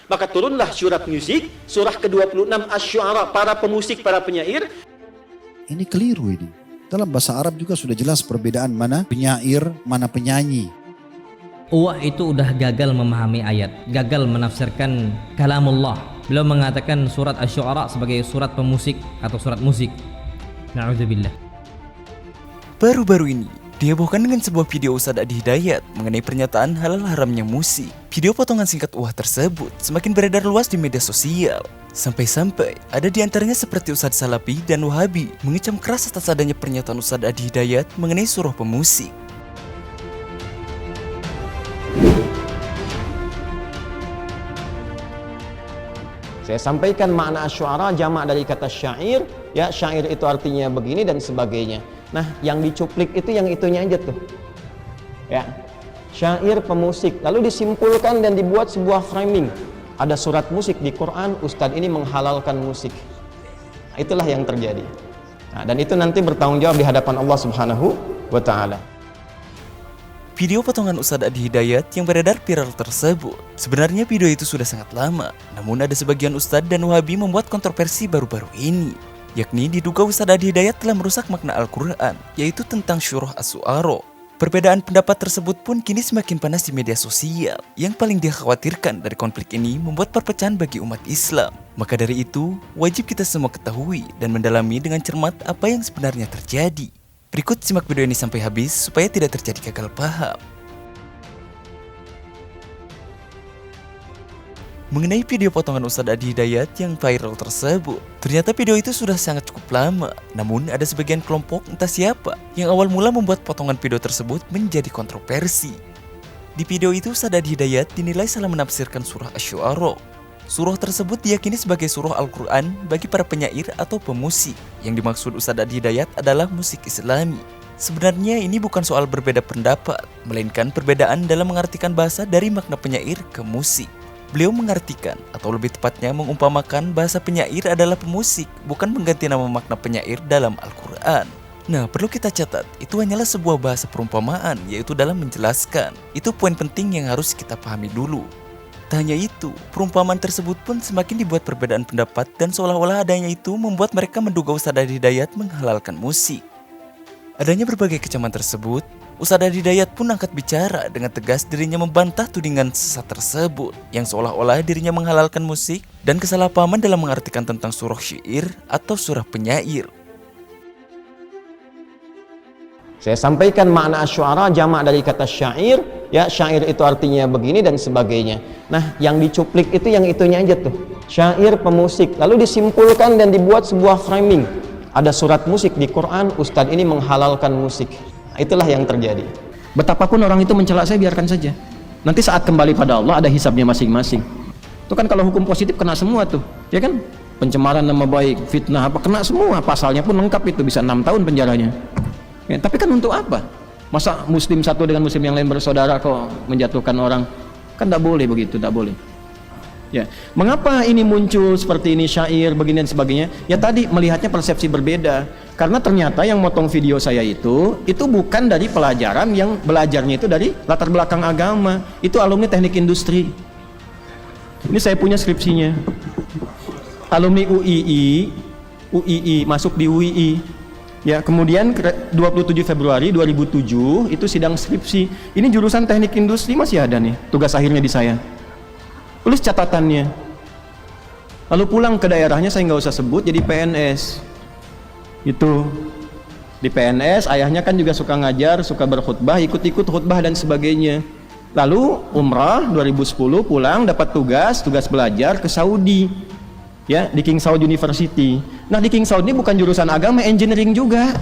Maka turunlah surat musik, surah ke-26 Asy-Syu'ara, para pemusik, para penyair. Ini keliru ini. Dalam bahasa Arab juga sudah jelas perbedaan mana penyair, mana penyanyi. Uwa itu udah gagal memahami ayat, gagal menafsirkan kalamullah. Beliau mengatakan surat Asy-Syu'ara sebagai surat pemusik atau surat musik. Na'udzubillah. Baru-baru ini dihebohkan dengan sebuah video Ustadz Adi Hidayat mengenai pernyataan halal haramnya musik. Video potongan singkat uah tersebut semakin beredar luas di media sosial. Sampai-sampai ada di antaranya seperti Ustadz Salafi dan Wahabi mengecam keras atas adanya pernyataan Ustadz Adi Hidayat mengenai surah pemusik. Saya sampaikan makna Asy-Syu'ara jamak dari kata syair, ya syair itu artinya begini dan sebagainya. Nah, yang dicuplik itu yang itunya aja tuh. Ya. Syair pemusik, lalu disimpulkan dan dibuat sebuah framing. Ada surat musik di Quran, Ustadz ini menghalalkan musik. Nah, itulah yang terjadi. Nah, dan itu nanti bertanggung jawab di hadapan Allah Subhanahu wa taala. Video potongan Ustadz Adi Hidayat yang beredar viral tersebut, sebenarnya video itu sudah sangat lama. Namun ada sebagian Ustadz dan Wahabi membuat kontroversi baru-baru ini. Yakni diduga Ustadz Adi Hidayat telah merusak makna Al-Quran, yaitu tentang surah Asy-Syu'ara. Perbedaan pendapat tersebut pun kini semakin panas di media sosial. Yang paling dikhawatirkan dari konflik ini membuat perpecahan bagi umat Islam. Maka dari itu, wajib kita semua ketahui dan mendalami dengan cermat apa yang sebenarnya terjadi. Berikut simak video ini sampai habis supaya tidak terjadi gagal paham. Mengenai video potongan Ustadz Adi Hidayat yang viral tersebut, ternyata video itu sudah sangat cukup lama. Namun ada sebagian kelompok entah siapa yang awal mula membuat potongan video tersebut menjadi kontroversi. Di video itu Ustadz Adi Hidayat dinilai salah menafsirkan surah Asy-Syu'ara. Surah tersebut diyakini sebagai surah Al-Quran bagi para penyair atau pemusik. Yang dimaksud Ustadz Adi Hidayat adalah musik Islami. Sebenarnya ini bukan soal berbeda pendapat, melainkan perbedaan dalam mengartikan bahasa dari makna penyair ke musik. Beliau mengartikan, atau lebih tepatnya mengumpamakan bahasa penyair adalah pemusik, bukan mengganti nama makna penyair dalam Al-Quran. Nah, perlu kita catat, itu hanyalah sebuah bahasa perumpamaan, yaitu dalam menjelaskan. Itu poin penting yang harus kita pahami dulu. Tak hanya itu, perumpamaan tersebut pun semakin dibuat perbedaan pendapat dan seolah-olah adanya itu membuat mereka menduga Ustadz Adi Hidayat menghalalkan musik. Adanya berbagai kecaman tersebut, Ustadz Adi Hidayat pun angkat bicara dengan tegas dirinya membantah tudingan sesat tersebut yang seolah-olah dirinya menghalalkan musik dan kesalahpahaman dalam mengartikan tentang surah syair atau surah penyair. Saya sampaikan makna Asy-Syu'ara jamak dari kata syair, ya syair itu artinya begini dan sebagainya. Nah, yang dicuplik itu yang itunya aja tuh. Syair pemusik, lalu disimpulkan dan dibuat sebuah framing. Ada surat musik di Quran, Ustadz ini menghalalkan musik. Nah, itulah yang terjadi. Betapapun orang itu mencela saya, biarkan saja. Nanti saat kembali pada Allah ada hisabnya masing-masing. Itu kan kalau hukum positif kena semua tuh, ya kan? Pencemaran nama baik, fitnah apa kena semua, pasalnya pun lengkap itu, bisa 6 tahun penjaranya. Ya, tapi kan untuk apa? Masa muslim satu dengan muslim yang lain bersaudara kok menjatuhkan orang? Kan tidak boleh begitu, tidak boleh. Ya, mengapa ini muncul seperti ini syair begini dan sebagainya? Ya tadi melihatnya persepsi berbeda. Karena ternyata yang motong video saya itu bukan dari pelajaran yang belajarnya itu dari latar belakang agama. Itu alumni teknik industri. Ini saya punya skripsinya. Alumni UII masuk di UII. Ya, kemudian 27 Februari 2007 itu sidang skripsi. Ini jurusan teknik industri masih ada nih, tugas akhirnya di saya. Tulis catatannya. Lalu pulang ke daerahnya, saya nggak usah sebut, jadi PNS. Itu di PNS, ayahnya kan juga suka ngajar, suka berkhutbah, ikut-ikut khutbah dan sebagainya. Lalu umrah 2010 pulang dapat tugas belajar ke Saudi. Ya, di King Saud University. Nah, di King Saud ini bukan jurusan agama, engineering juga.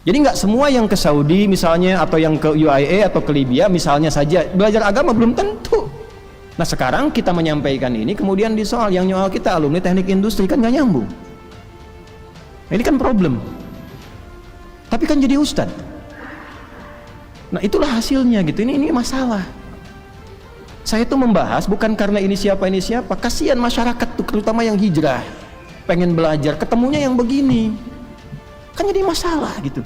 Jadi nggak semua yang ke Saudi misalnya atau yang ke UIA atau ke Libya misalnya saja belajar agama, belum tentu. Nah, sekarang kita menyampaikan ini kemudian disoal yang nyoal kita alumni teknik industri, kan nggak nyambung. Nah, ini kan problem. Tapi kan jadi ustadz. Nah, itulah hasilnya gitu. Ini masalah. Saya tuh membahas bukan karena ini siapa, kasihan masyarakat tuh, terutama yang hijrah pengen belajar, ketemunya yang begini kan jadi masalah gitu.